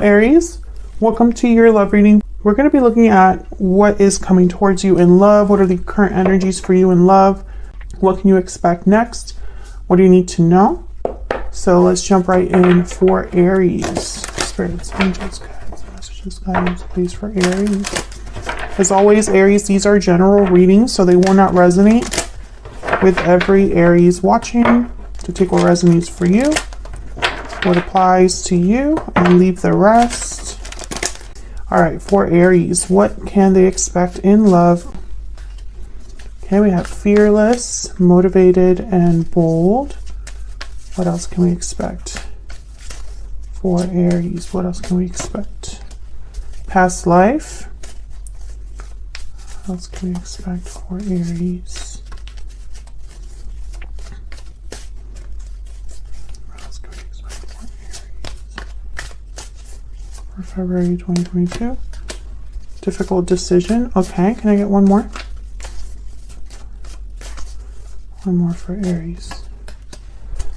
Aries. Welcome to your love reading. We're going to be looking at what is coming towards you in love. What are the current energies for you in love? What can you expect next? What do you need to know? So let's jump right in for Aries. Spirits, angels, guides, messages, guidance, please, for Aries. As always, Aries, these are general readings, so they will not resonate with every Aries watching. So take what resonates for you, what applies to you, and leave the rest. All right, for Aries, what can they expect in love? Okay, we have fearless, motivated, and bold. What else can we expect for Aries? What else can we expect? Past life. What else can we expect for Aries? What else can we expect for Aries? For February 2022. Difficult decision. Okay, can I get one more? One more for Aries.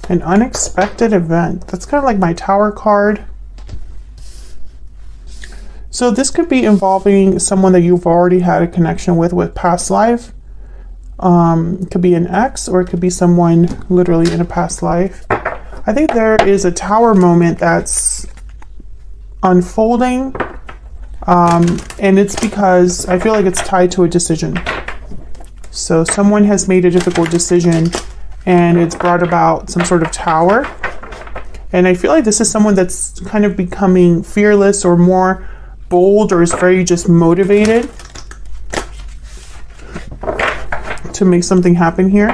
An unexpected event. That's kind of like my Tower card. So this could be involving someone that you've already had a connection with past life. It could be an ex, or it could be someone literally in a past life. I think there is a Tower moment that's unfolding. And it's because I feel like it's tied to a decision. So someone has made a difficult decision and it's brought about some sort of Tower. And I feel like this is someone that's kind of becoming fearless or more bold, or is very just motivated to make something happen here.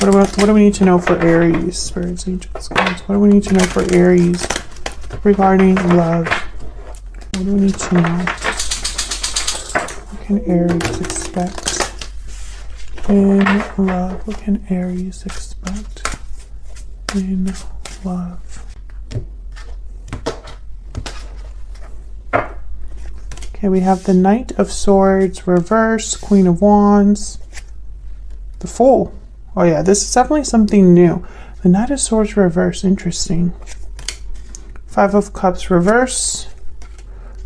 What do we need to know for Aries? Spirits, angels, guides. What do we need to know for Aries regarding love? What do we need to know? What can Aries expect in love? What can Aries expect in love? Okay, we have the Knight of Swords, reverse, Queen of Wands, the Fool. Oh yeah, this is definitely something new. The Knight of Swords, reverse, interesting. Five of Cups, reverse,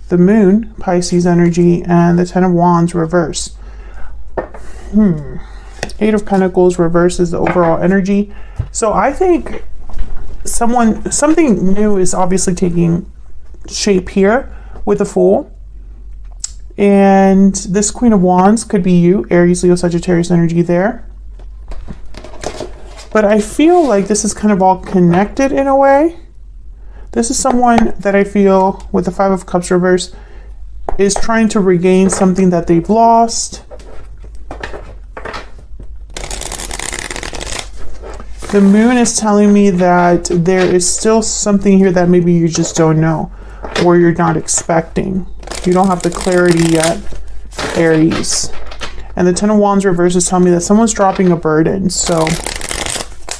the Moon, Pisces energy, and the Ten of Wands, reverse. Eight of Pentacles, reverse is the overall energy. So I think something new is obviously taking shape here with the Fool. And this Queen of Wands could be you, Aries, Leo, Sagittarius energy there. But I feel like this is kind of all connected in a way. This is someone that I feel with the Five of Cups reverse is trying to regain something that they've lost. The Moon is telling me that there is still something here that maybe you just don't know, or you're not expecting. You don't have the clarity yet, Aries. And the Ten of Wands reverse is telling me that someone's dropping a burden. So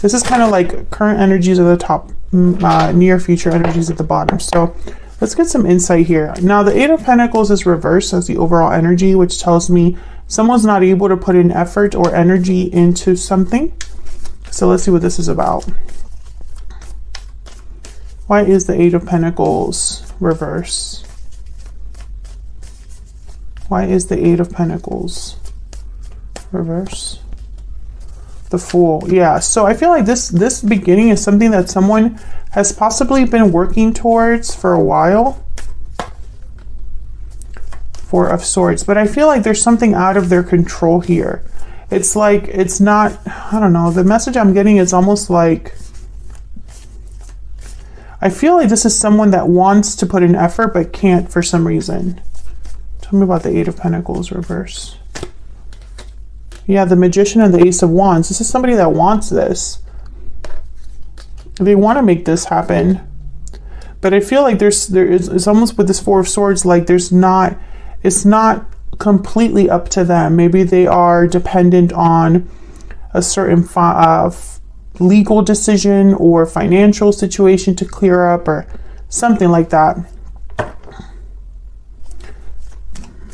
this is kind of like current energies at the top, near future energies at the bottom. So let's get some insight here. Now the Eight of Pentacles is reversed as the overall energy, which tells me someone's not able to put in effort or energy into something. So let's see what this is about. Why is the Eight of Pentacles reverse? Why is the Eight of Pentacles reverse? The Fool. Yeah, so I feel like this beginning is something that someone has possibly been working towards for a while. Four of Swords. But I feel like there's something out of their control here. It's like, it's not, I don't know, the message I'm getting is almost like, I feel like this is someone that wants to put in effort but can't for some reason. Tell me about the Eight of Pentacles reverse. Yeah, the Magician and the Ace of Wands. This is somebody that wants this. They want to make this happen. But I feel like it's almost with this Four of Swords, like it's not completely up to them. Maybe they are dependent on a certain legal decision or financial situation to clear up or something like that.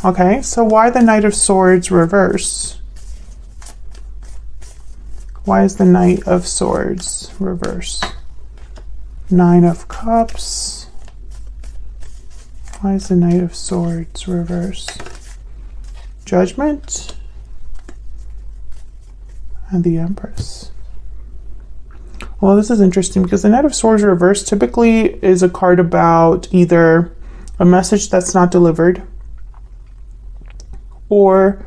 Okay, so why the Knight of Swords reverse? Why is the Knight of Swords reverse? Nine of Cups, Why is the Knight of Swords reverse? Judgment. And the Empress. Well, this is interesting because the Knight of Swords reverse typically is a card about either a message that's not delivered, or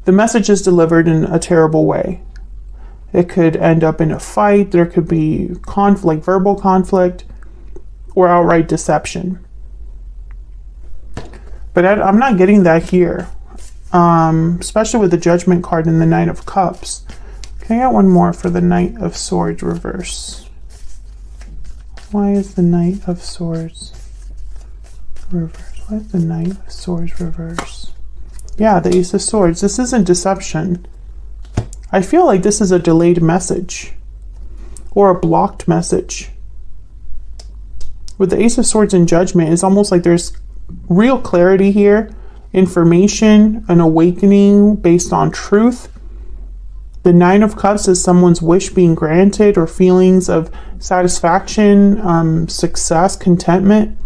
the message is delivered in a terrible way. It could end up in a fight. There could be conflict, verbal conflict, or outright deception. But I'm not getting that here, especially with the Judgment card and the Knight of Cups. Can I get one more for the Knight of Swords reverse? Why is the Knight of Swords reverse? Why is the Knight of Swords reverse? Yeah, the Ace of Swords. This isn't deception. I feel like this is a delayed message or a blocked message. With the Ace of Swords and Judgment, it's almost like there's real clarity here, information, an awakening based on truth. The Nine of Cups is someone's wish being granted or feelings of satisfaction, success, contentment.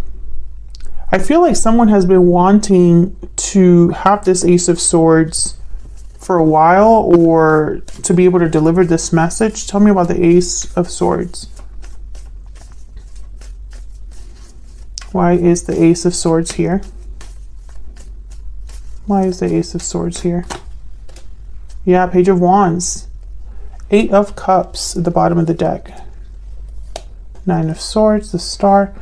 I feel like someone has been wanting to have this Ace of Swords for a while, or to be able to deliver this message. Tell me about the Ace of Swords. Why is the Ace of Swords here? Why is the Ace of Swords here? Yeah, Page of Wands. Eight of Cups at the bottom of the deck. Nine of Swords, the Star.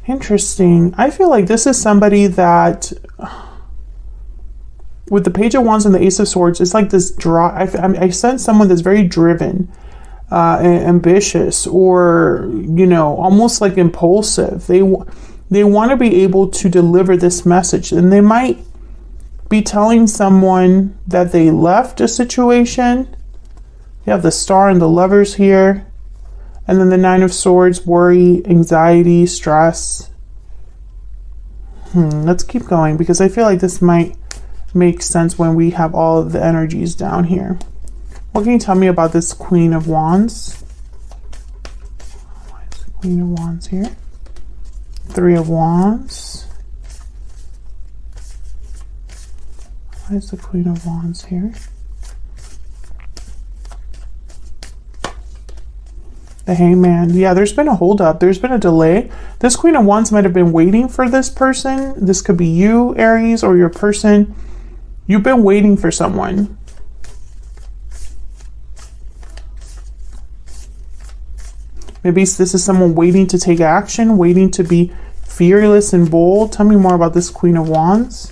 Interesting. I feel like this is somebody that, with the Page of Wands and the Ace of Swords, it's like this I sense someone that's very driven, ambitious, or, you know, almost like impulsive. They want to be able to deliver this message, and they might be telling someone that they left a situation. You have the Star and the Lovers here, and then the Nine of Swords, worry, anxiety, stress. Let's keep going, because I feel like this might make sense when we have all of the energies down here. What can you tell me about this Queen of Wands? Why is the Queen of Wands here? Three of Wands. Why is the Queen of Wands here? The Hangman. Yeah, there's been a holdup. There's been a delay. This Queen of Wands might have been waiting for this person. This could be you, Aries, or your person. You've been waiting for someone. Maybe this is someone waiting to take action, waiting to be fearless and bold. Tell me more about this Queen of Wands.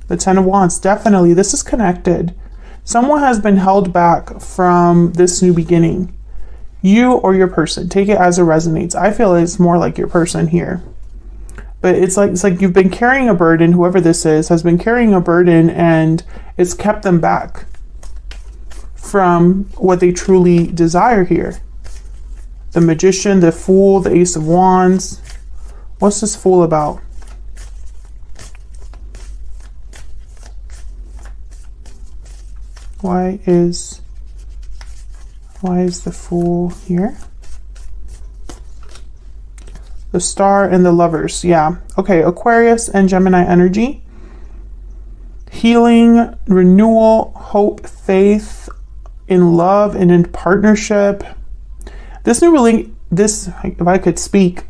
The Ten of Wands. Definitely, this is connected. Someone has been held back from this new beginning. You or your person. Take it as it resonates. I feel it's more like your person here. But it's like you've been carrying a burden. Whoever this is has been carrying a burden, and it's kept them back from what they truly desire here. The Magician, the Fool, the Ace of Wands. What's this Fool about? Why is the Fool here? The Star and the Lovers. Yeah. Okay, Aquarius and Gemini energy. Healing, renewal, hope, faith in love and in partnership. This if I could speak,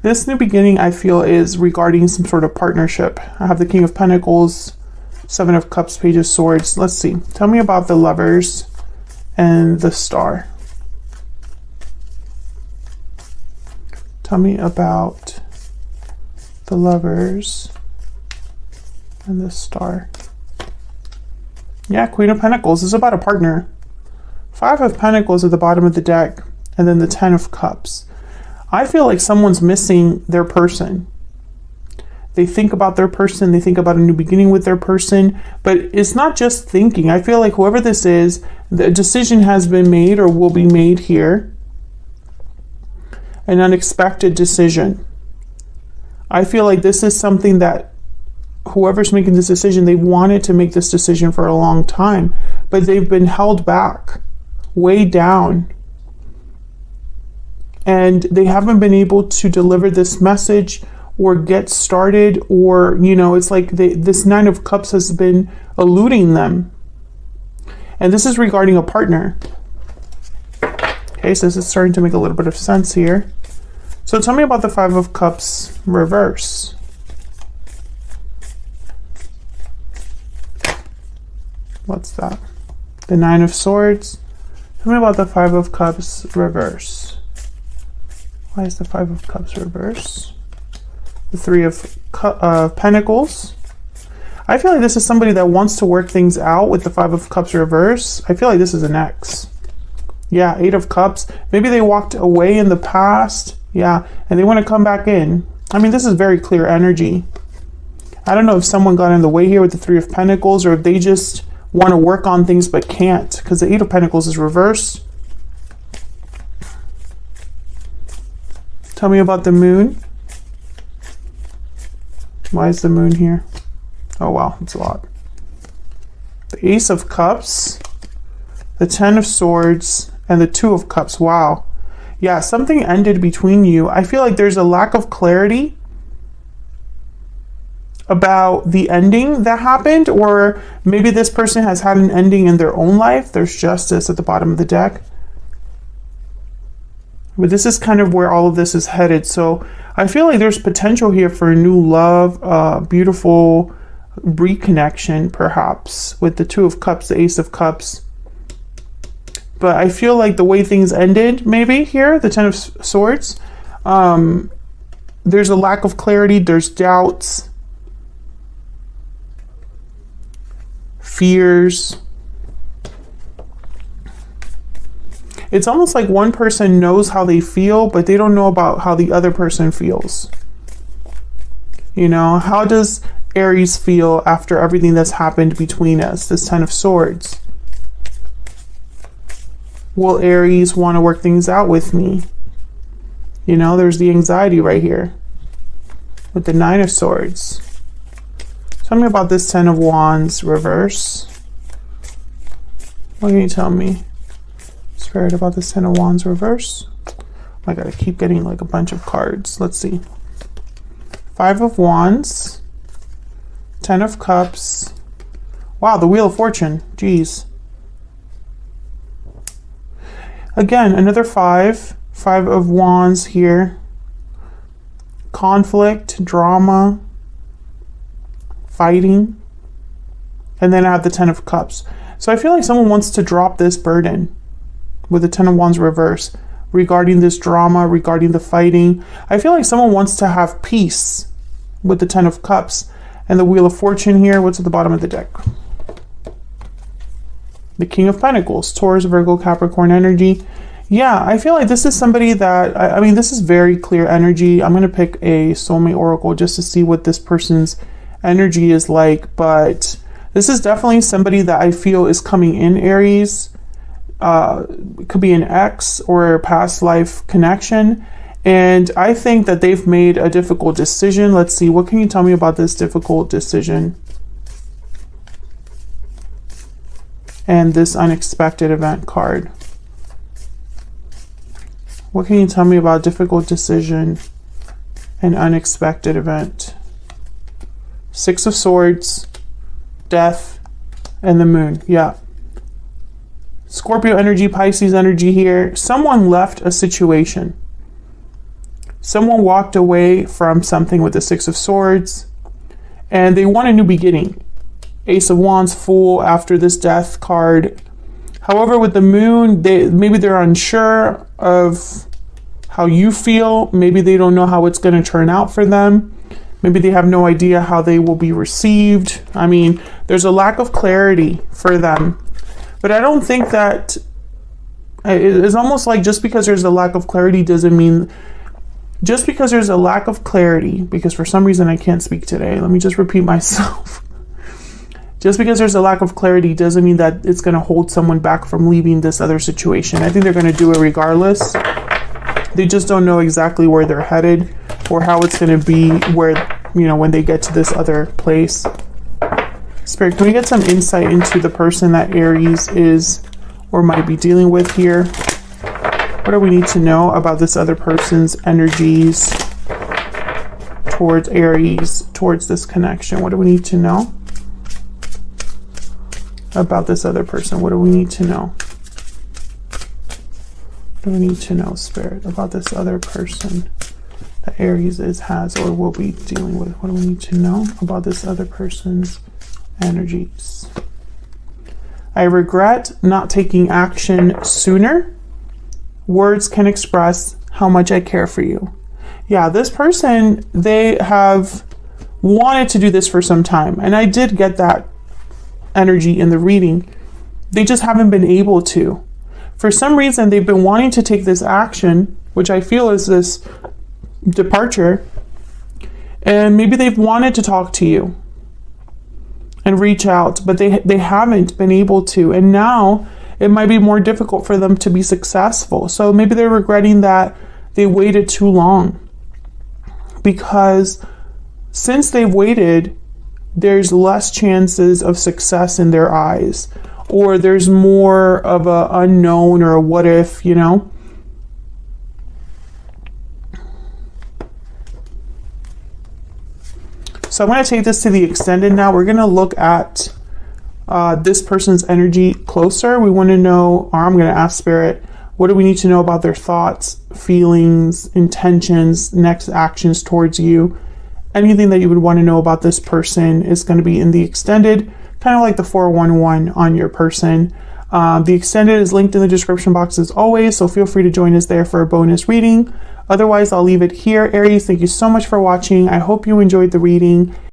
this new beginning I feel is regarding some sort of partnership. I have the King of Pentacles, Seven of Cups, Page of Swords. Let's see. Tell me about the Lovers and the Star. Tell me about the Lovers and the Star. Yeah, Queen of Pentacles. This is about a partner. Five of Pentacles at the bottom of the deck, and then the Ten of Cups. I feel like someone's missing their person. They think about their person, they think about a new beginning with their person, but it's not just thinking. I feel like whoever this is, the decision has been made or will be made here. An unexpected decision. I feel like this is something that whoever's making this decision, they wanted to make this decision for a long time, but they've been held back, weighed down, and they haven't been able to deliver this message or get started, or, you know, it's like this Nine of Cups has been eluding them. And this is regarding a partner. Okay, so this is starting to make a little bit of sense here. So tell me about the Five of Cups reverse. What's that? The Nine of Swords. Tell me about the Five of Cups reverse. Why is the Five of Cups reverse? The Three of Pentacles. I feel like this is somebody that wants to work things out with the Five of Cups reverse. I feel like this is an ex. Yeah, Eight of Cups. Maybe they walked away in the past. Yeah, and they want to come back in. I mean, this is very clear energy. I don't know if someone got in the way here with the Three of Pentacles, or if they just want to work on things but can't, because the Eight of Pentacles is reversed. Tell me about the Moon. Why is the Moon here? Oh wow, it's a lot. The Ace of Cups, the Ten of Swords, and the Two of Cups. Wow. Yeah, something ended between you. I feel like there's a lack of clarity about the ending that happened, or maybe this person has had an ending in their own life. There's Justice at the bottom of the deck. But this is kind of where all of this is headed. So I feel like there's potential here for a new love, beautiful reconnection, perhaps, with the Two of Cups, the Ace of Cups. But I feel like the way things ended, maybe here, the Ten of Swords, there's a lack of clarity, there's doubts, fears. It's almost like one person knows how they feel, but they don't know about how the other person feels. You know, how does Aries feel after everything that's happened between us? This Ten of Swords. Will Aries want to work things out with me? You know, there's the anxiety right here with the Nine of Swords. Tell me about this Ten of Wands reverse. What can you tell me, Spirit, about this Ten of Wands reverse? I gotta keep getting like a bunch of cards. Let's see. Five of Wands, Ten of Cups. Wow, the Wheel of Fortune. Jeez. Again, another five of Wands here. Conflict, drama, fighting. And then I have the Ten of Cups. So I feel like someone wants to drop this burden with the Ten of Wands reverse regarding this drama, regarding the fighting. I feel like someone wants to have peace with the Ten of Cups. And the Wheel of Fortune here, what's at the bottom of the deck? The King of Pentacles, Taurus, Virgo, Capricorn energy. Yeah, I feel like this is somebody that, I mean, this is very clear energy. I'm going to pick a soulmate oracle just to see what this person's energy is like. But this is definitely somebody that I feel is coming in, Aries. It could be an ex or a past life connection. And I think that they've made a difficult decision. Let's see, what can you tell me about this difficult decision? And this unexpected event card. What can you tell me about difficult decision and unexpected event? Six of Swords, Death, and the Moon. Yeah. Scorpio energy, Pisces energy here. Someone left a situation. Someone walked away from something with the Six of Swords, and they want a new beginning. Ace of Wands, Fool after this Death card. However, with the Moon, maybe they're unsure of how you feel. Maybe they don't know how it's going to turn out for them. Maybe they have no idea how they will be received. I mean, there's a lack of clarity for them. But I don't think that it's almost like just because there's a lack of clarity doesn't mean, just because there's a lack of clarity, because for some reason I can't speak today. Let me just repeat myself. Just because there's a lack of clarity doesn't mean that it's going to hold someone back from leaving this other situation. I think they're going to do it regardless. They just don't know exactly where they're headed or how it's going to be where, you know, when they get to this other place. Spirit, can we get some insight into the person that Aries is or might be dealing with here? What do we need to know about this other person's energies? towards Aries, towards this connection? What do we need to know about this other person? What do we need to know? What do we need to know, Spirit, about this other person that Aries has or will be dealing with? What do we need to know about this other person's energies? I regret not taking action sooner. Words can express how much I care for you. Yeah, this person, they have wanted to do this for some time. And I did get that energy in the reading. They just haven't been able to. For some reason, they've been wanting to take this action, which I feel is this departure. And maybe they've wanted to talk to you and reach out, but they haven't been able to. And now it might be more difficult for them to be successful. So maybe they're regretting that they waited too long, because since they've waited, there's less chances of success in their eyes, or there's more of a unknown or a what if, you know? So I'm going to take this to the extended now. We're going to look at this person's energy closer. We want to know, or I'm going to ask Spirit, what do we need to know about their thoughts, feelings, intentions, next actions towards you? Anything that you would want to know about this person is going to be in the extended, kind of like the 411 on your person. The extended is linked in the description box as always, so feel free to join us there for a bonus reading. Otherwise, I'll leave it here. Aries, thank you so much for watching. I hope you enjoyed the reading.